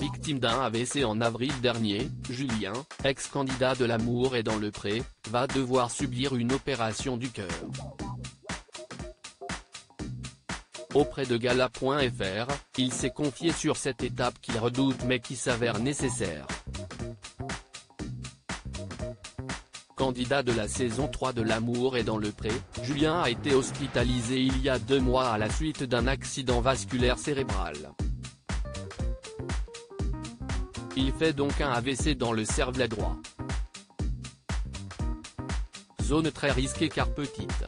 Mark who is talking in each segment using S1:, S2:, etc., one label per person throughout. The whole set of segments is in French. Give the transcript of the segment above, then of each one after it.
S1: Victime d'un AVC en avril dernier, Julien, ex-candidat de l'Amour est dans le Pré, va devoir subir une opération du cœur. Auprès de Gala.fr, il s'est confié sur cette étape qu'il redoute mais qui s'avère nécessaire. Candidat de la saison 3 de l'Amour est dans le Pré, Julien a été hospitalisé il y a 2 mois à la suite d'un accident vasculaire cérébral. Il fait donc un AVC dans le cervelet droit. Zone très risquée car petite.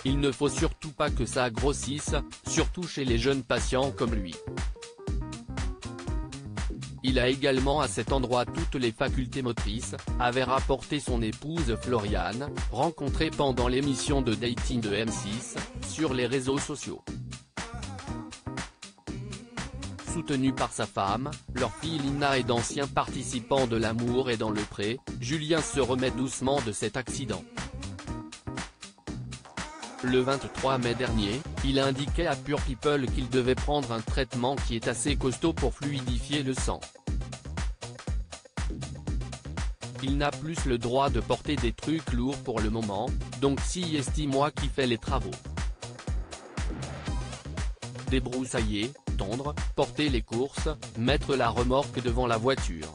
S1: Il ne faut surtout pas que ça grossisse, surtout chez les jeunes patients comme lui. Il a également à cet endroit toutes les facultés motrices, avait rapporté son épouse Floriane, rencontrée pendant l'émission de dating de M6, sur les réseaux sociaux. Soutenu par sa femme, leur fille Lina et d'anciens participants de l'Amour est dans le Pré, Julien se remet doucement de cet accident. Le 23 mai dernier, il indiquait à Pure People qu'il devait prendre un traitement qui est assez costaud pour fluidifier le sang. Il n'a plus le droit de porter des trucs lourds pour le moment, donc si estime-moi qui fait les travaux. Débroussailler, tondre, porter les courses, mettre la remorque devant la voiture.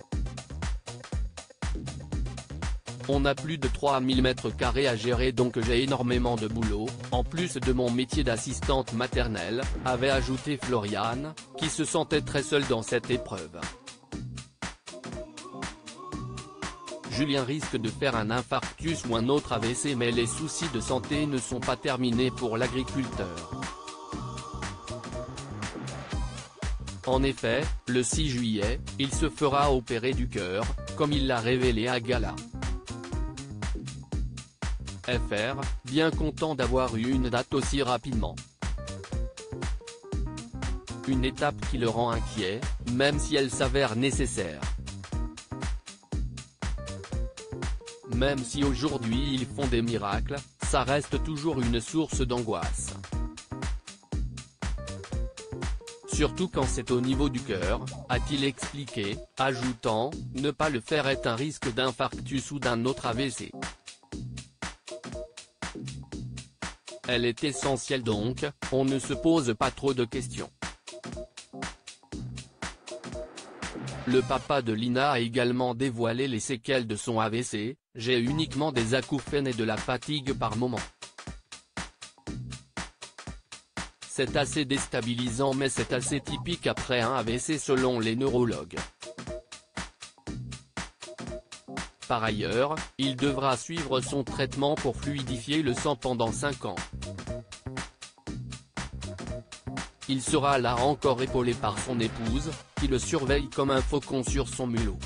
S1: On n'a plus de 3000 m² à gérer donc j'ai énormément de boulot, en plus de mon métier d'assistante maternelle, avait ajouté Floriane, qui se sentait très seule dans cette épreuve. Julien risque de faire un infarctus ou un autre AVC mais les soucis de santé ne sont pas terminés pour l'agriculteur. En effet, le 6 juillet, il se fera opérer du cœur, comme il l'a révélé à Gala. FR, bien content d'avoir eu une date aussi rapidement. Une étape qui le rend inquiet, même si elle s'avère nécessaire. Même si aujourd'hui ils font des miracles, ça reste toujours une source d'angoisse. Surtout quand c'est au niveau du cœur, a-t-il expliqué, ajoutant, ne pas le faire est un risque d'infarctus ou d'un autre AVC. Elle est essentielle donc, on ne se pose pas trop de questions. Le papa de Lina a également dévoilé les séquelles de son AVC, j'ai uniquement des acouphènes et de la fatigue par moment. C'est assez déstabilisant mais c'est assez typique après un AVC selon les neurologues. Par ailleurs, il devra suivre son traitement pour fluidifier le sang pendant 5 ans. Il sera là encore épaulé par son épouse, qui le surveille comme un faucon sur son mulot.